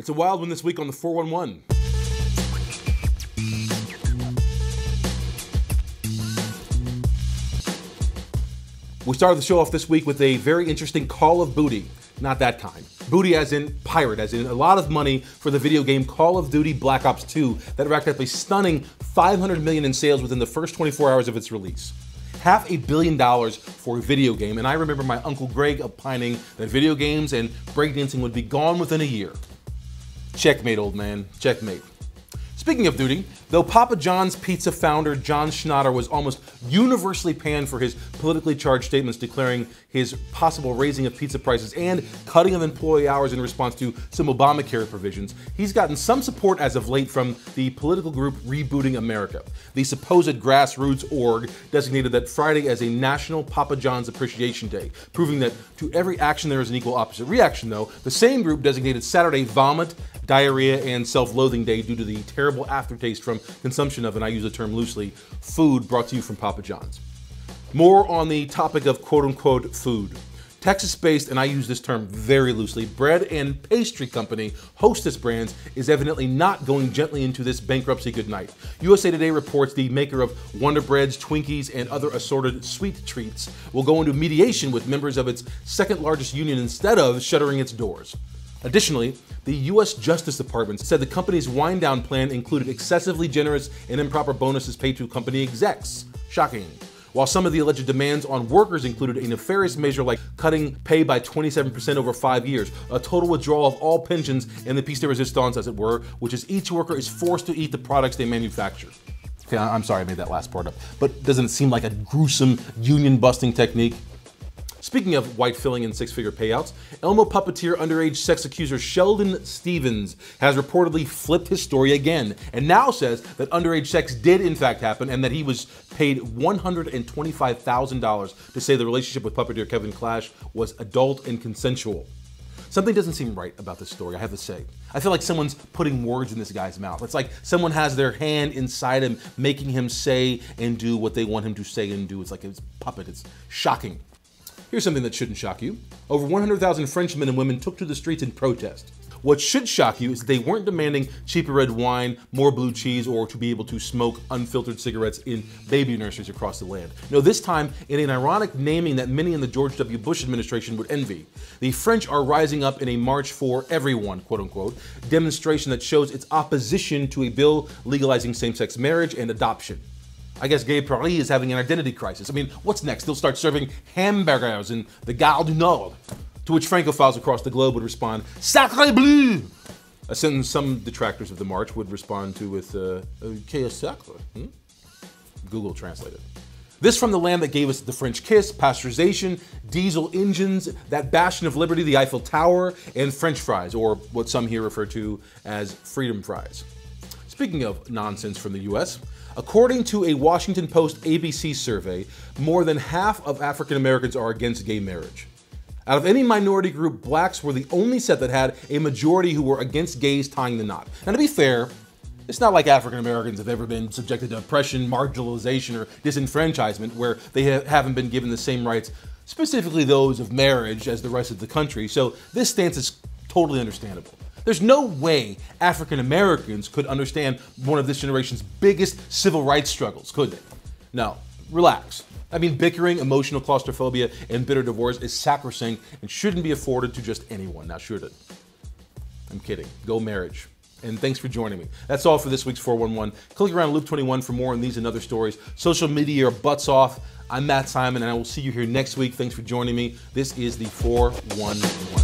It's a wild one this week on the 411. We started the show off this week with a very interesting call of booty. Not that kind. Booty as in pirate, as in a lot of money for the video game Call of Duty Black Ops 2 that racked up a stunning $500 million in sales within the first 24 hours of its release. $500 million for a video game, and I remember my Uncle Greg opining that video games and breakdancing would be gone within a year. Checkmate, old man, checkmate. Speaking of duty, though Papa John's Pizza founder John Schnatter was almost universally panned for his politically charged statements declaring his possible raising of pizza prices and cutting of employee hours in response to some Obamacare provisions, he's gotten some support as of late from the political group Rebooting America. The supposed grassroots org designated that Friday as a National Papa John's Appreciation Day, proving that to every action there is an equal opposite reaction, though. The same group designated Saturday Vomit, Diarrhea, and Self-Loathing Day due to the terrible aftertaste from consumption of, and I use the term loosely, food brought to you from Papa John's. More on the topic of quote-unquote food. Texas-based, and I use this term very loosely, bread and pastry company Hostess Brands is evidently not going gently into this bankruptcy goodnight. USA Today reports the maker of Wonder Breads, Twinkies, and other assorted sweet treats will go into mediation with members of its second largest union instead of shuttering its doors. Additionally, the U.S. Justice Department said the company's wind-down plan included excessively generous and improper bonuses paid to company execs. Shocking. While some of the alleged demands on workers included a nefarious measure like cutting pay by 27% over 5 years, a total withdrawal of all pensions, and the piece de resistance, as it were, which is each worker is forced to eat the products they manufacture. Okay, I'm sorry I made that last part up, but doesn't it seem like a gruesome union-busting technique? Speaking of white filling and six-figure payouts, Elmo puppeteer underage sex accuser Sheldon Stevens has reportedly flipped his story again and now says that underage sex did in fact happen and that he was paid $125,000 to say the relationship with puppeteer Kevin Clash was adult and consensual. Something doesn't seem right about this story, I have to say. I feel like someone's putting words in this guy's mouth. It's like someone has their hand inside him, making him say and do what they want him to say and do. It's like his puppet. It's shocking. Here's something that shouldn't shock you. Over 100,000 Frenchmen and women took to the streets in protest. What should shock you is that they weren't demanding cheaper red wine, more blue cheese, or to be able to smoke unfiltered cigarettes in baby nurseries across the land. No, this time in an ironic naming that many in the George W. Bush administration would envy. The French are rising up in a march for everyone, quote unquote, demonstration that shows its opposition to a bill legalizing same-sex marriage and adoption. I guess Gay Paris is having an identity crisis. I mean, what's next? They'll start serving hamburgers in the Gare du Nord, to which Francophiles across the globe would respond, Sacré bleu! A sentence some detractors of the march would respond to with, Que sacre? Google Translate it. This from the land that gave us the French kiss, pasteurization, diesel engines, that bastion of liberty, the Eiffel Tower, and French fries, or what some here refer to as freedom fries. Speaking of nonsense from the US, according to a Washington Post ABC survey, more than half of African Americans are against gay marriage. Out of any minority group, blacks were the only set that had a majority who were against gays tying the knot. Now, to be fair, it's not like African Americans have ever been subjected to oppression, marginalization, or disenfranchisement where they haven't been given the same rights, specifically those of marriage, as the rest of the country, so this stance is totally understandable. There's no way African Americans could understand one of this generation's biggest civil rights struggles, could they? No, relax. I mean, bickering, emotional claustrophobia, and bitter divorce is sacrosanct and shouldn't be afforded to just anyone. Now, should it? I'm kidding. Go marriage. And thanks for joining me. That's all for this week's 411. Click around Loop 21 for more on these and other stories. Social media your butts off. I'm Matt Simon, and I will see you here next week. Thanks for joining me. This is the 411.